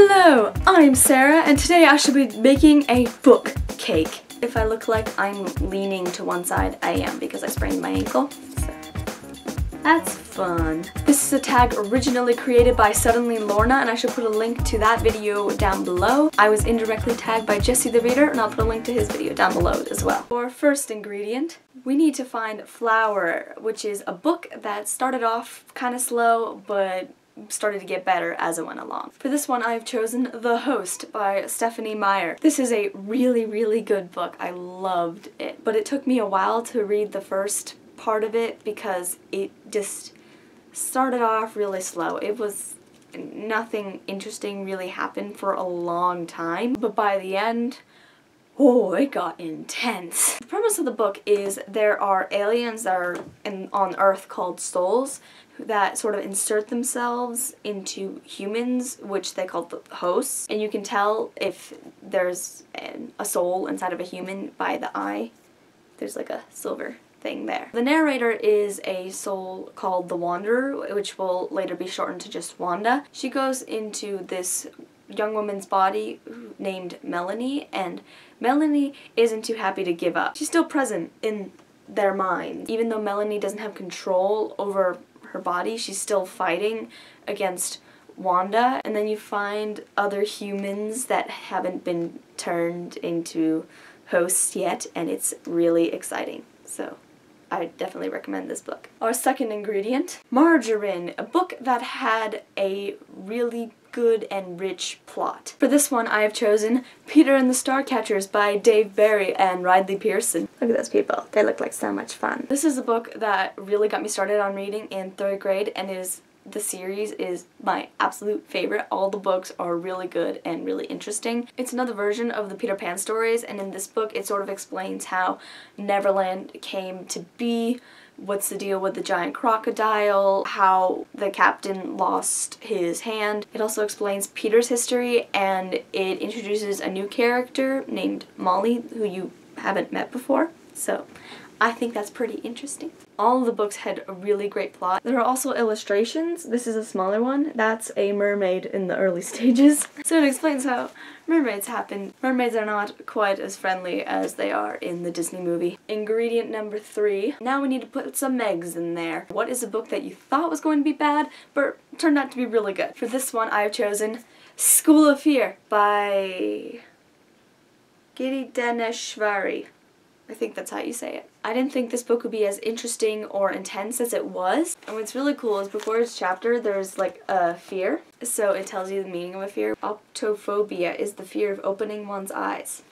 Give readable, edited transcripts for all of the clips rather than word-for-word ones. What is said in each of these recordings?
Hello, I'm Sarah, and today I shall be making a book cake. If I look like I'm leaning to one side, I am because I sprained my ankle. So that's fun. This is a tag originally created by Suddenly Lorna, and I shall put a link to that video down below. I was indirectly tagged by Jesse the Reader, and I'll put a link to his video down below as well. For our first ingredient, we need to find Flower, which is a book that started off kind of slow, but started to get better as it went along. For this one, I've chosen The Host by Stephenie Meyer. This is a really good book. I loved it, but it took me a while to read the first part of it because it just started off really slow. It was nothing interesting really happened for a long time, but by the end, oh, it got intense. The premise of the book is there are aliens that are on Earth called souls that sort of insert themselves into humans, which they call the hosts. And you can tell if there's a soul inside of a human by the eye. There's like a silver thing there. The narrator is a soul called the Wanderer, which will later be shortened to just Wanda. She goes into this young woman's body named Melanie, and Melanie isn't too happy to give up. She's still present in their mind. Even though Melanie doesn't have control over her body, she's still fighting against Wanda. And then you find other humans that haven't been turned into hosts yet, and it's really exciting. So I definitely recommend this book. Our second ingredient, margarine, a book that had a really good and rich plot. For this one, I have chosen Peter and the Starcatchers by Dave Barry and Riley Pearson. Look at those people. They look like so much fun. This is a book that really got me started on reading in 3rd grade, and the series is my absolute favorite. All the books are really good and really interesting. It's another version of the Peter Pan stories, and in this book it sort of explains how Neverland came to be, what's the deal with the giant crocodile, how the captain lost his hand. It also explains Peter's history, and it introduces a new character named Molly who you haven't met before. So I think that's pretty interesting. All of the books had a really great plot. There are also illustrations. This is a smaller one. That's a mermaid in the early stages. So it explains how mermaids happen. Mermaids are not quite as friendly as they are in the Disney movie. Ingredient number 3. Now we need to put some eggs in there. What is a book that you thought was going to be bad, but turned out to be really good? For this one, I have chosen School of Fear by Giri Daneshvari. I think that's how you say it. I didn't think this book would be as interesting or intense as it was. And what's really cool is before each chapter there's like a fear. So it tells you the meaning of a fear. Optophobia is the fear of opening one's eyes.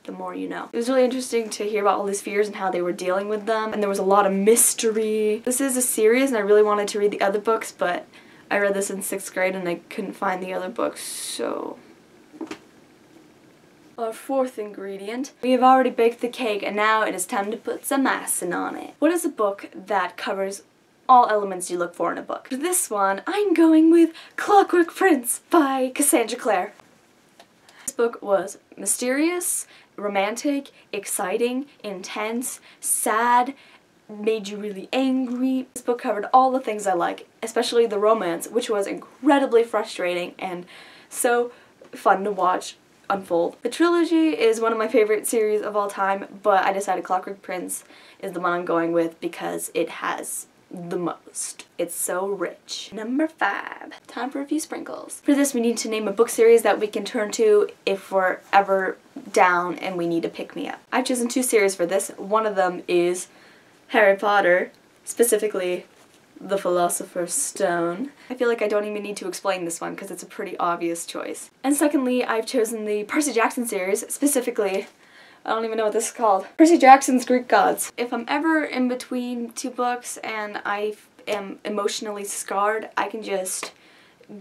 The more you know. It was really interesting to hear about all these fears and how they were dealing with them. And there was a lot of mystery. This is a series and I really wanted to read the other books, but I read this in 6th grade and I couldn't find the other books, so our 4th ingredient. We have already baked the cake and now it is time to put some icing on it. What is a book that covers all elements you look for in a book? For this one, I'm going with Clockwork Prince by Cassandra Clare. This book was mysterious, romantic, exciting, intense, sad, made you really angry. This book covered all the things I like, especially the romance, which was incredibly frustrating and so fun to watch unfold. The trilogy is one of my favorite series of all time, but I decided Clockwork Prince is the one I'm going with because it has the most. It's so rich. Number 5. Time for a few sprinkles. For this, we need to name a book series that we can turn to if we're ever down and we need a pick-me-up. I've chosen 2 series for this. One of them is Harry Potter, specifically The Philosopher's Stone. I feel like I don't even need to explain this one because it's a pretty obvious choice. And secondly, I've chosen the Percy Jackson series, specifically, I don't even know what this is called, Percy Jackson's Greek Gods. If I'm ever in between 2 books and I am emotionally scarred, I can just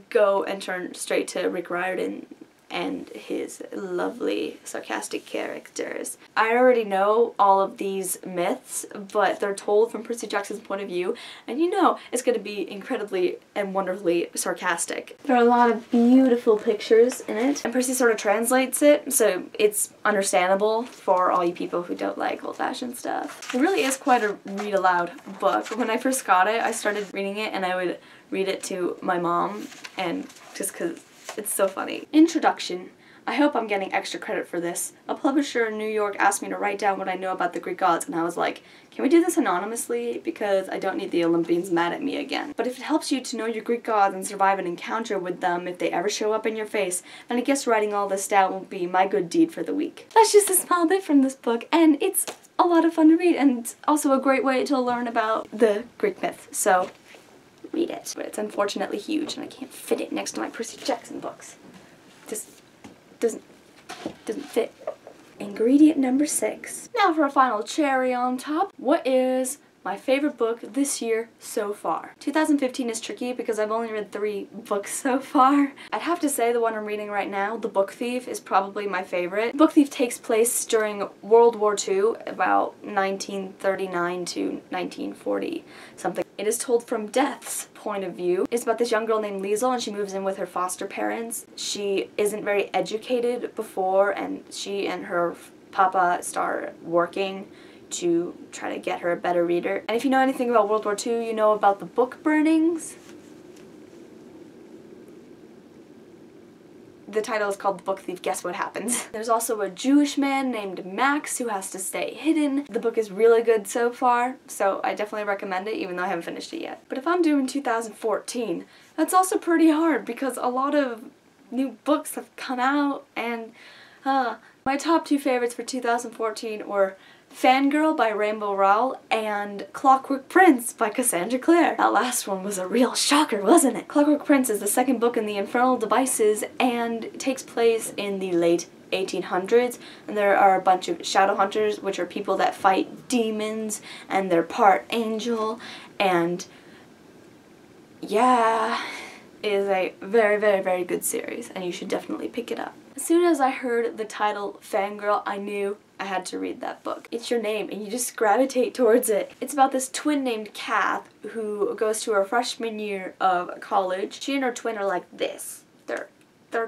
go and turn straight to Rick Riordan and his lovely sarcastic characters. I already know all of these myths, but they're told from Percy Jackson's point of view, and you know it's going to be incredibly and wonderfully sarcastic. There are a lot of beautiful pictures in it, and Percy sort of translates it, so it's understandable for all you people who don't like old-fashioned stuff. It really is quite a read-aloud book. When I first got it, I started reading it, and I would read it to my mom, and just because It's so funny. Introduction. I hope I'm getting extra credit for this. A publisher in New York asked me to write down what I know about the Greek gods, and I was like, can we do this anonymously? Because I don't need the Olympians mad at me again. But if it helps you to know your Greek gods and survive an encounter with them if they ever show up in your face, then I guess writing all this down will be my good deed for the week. That's just a small bit from this book, and it's a lot of fun to read, and it's also a great way to learn about the Greek myth, so read it. But it's unfortunately huge, and I can't fit it next to my Percy Jackson books. Just doesn't fit. Ingredient number 6. Now for a final cherry on top. What is my favorite book this year so far? 2015 is tricky because I've only read 3 books so far. I'd have to say the one I'm reading right now, The Book Thief, is probably my favorite. Book Thief takes place during World War II, about 1939 to 1940 something. It is told from Death's point of view. It's about this young girl named Liesel, and she moves in with her foster parents. She isn't very educated before, and she and her papa start working to try to get her a better reader. And if you know anything about World War II, you know about the book burnings. The title is called The Book Thief. Guess what happens? There's also a Jewish man named Max who has to stay hidden. The book is really good so far, so I definitely recommend it even though I haven't finished it yet. But if I'm doing 2014, that's also pretty hard because a lot of new books have come out, and my top 2 favorites for 2014 were Fangirl by Rainbow Rowell and Clockwork Prince by Cassandra Clare. That last one was a real shocker, wasn't it? Clockwork Prince is the second book in the Infernal Devices and takes place in the late 1800s, and there are a bunch of shadow hunters, which are people that fight demons, and they're part angel, and yeah, it is a very, very, very good series, and you should definitely pick it up. As soon as I heard the title Fangirl, I knew I had to read that book. It's your name, and you just gravitate towards it. It's about this twin named Kath who goes to her freshman year of college. She and her twin are like this. They're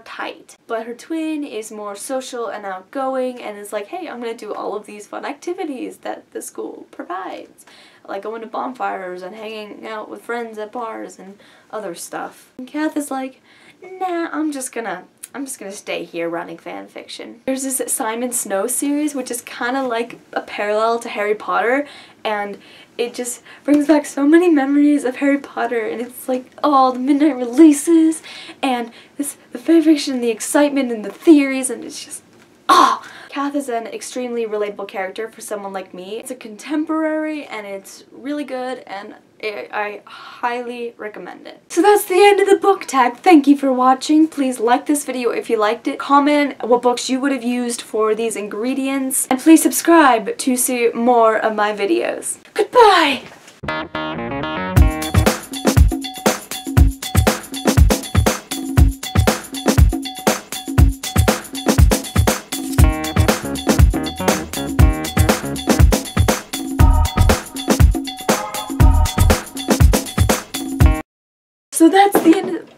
tight. But her twin is more social and outgoing and is like, hey, I'm gonna do all of these fun activities that the school provides. Like going to bonfires and hanging out with friends at bars and other stuff. And Kath is like, nah, I'm just gonna stay here running fan fiction. There's this Simon Snow series, which is kind of like a parallel to Harry Potter, and it just brings back so many memories of Harry Potter, and it's like, oh, the midnight releases, and the fan fiction, the excitement, and the theories, and it's just, oh! Kath is an extremely relatable character for someone like me. It's a contemporary, and it's really good, and I highly recommend it. So that's the end of the book tag. Thank you for watching. Please like this video if you liked it. Comment what books you would have used for these ingredients. And please subscribe to see more of my videos. Goodbye! So that's the end of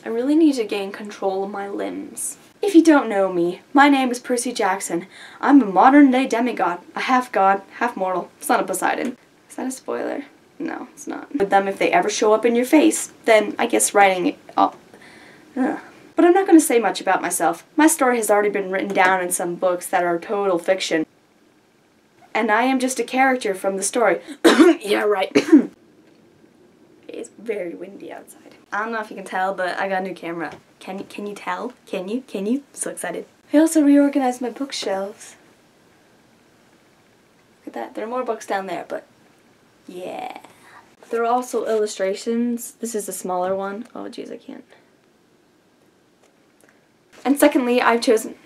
I really need to gain control of my limbs. If you don't know me, my name is Percy Jackson. I'm a modern-day demigod, a half-god, half-mortal, son of Poseidon. Is that a spoiler? No, it's not. With them, if they ever show up in your face, then I guess writing it up. But I'm not going to say much about myself. My story has already been written down in some books that are total fiction. And I am just a character from the story. Yeah, right. It's very windy outside. I don't know if you can tell, but I got a new camera. Can you tell? Can you? I'm so excited. I also reorganized my bookshelves. Look at that. There are more books down there, but yeah. There are also illustrations. This is a smaller one. Oh, jeez, I can't. And secondly, I've chosen...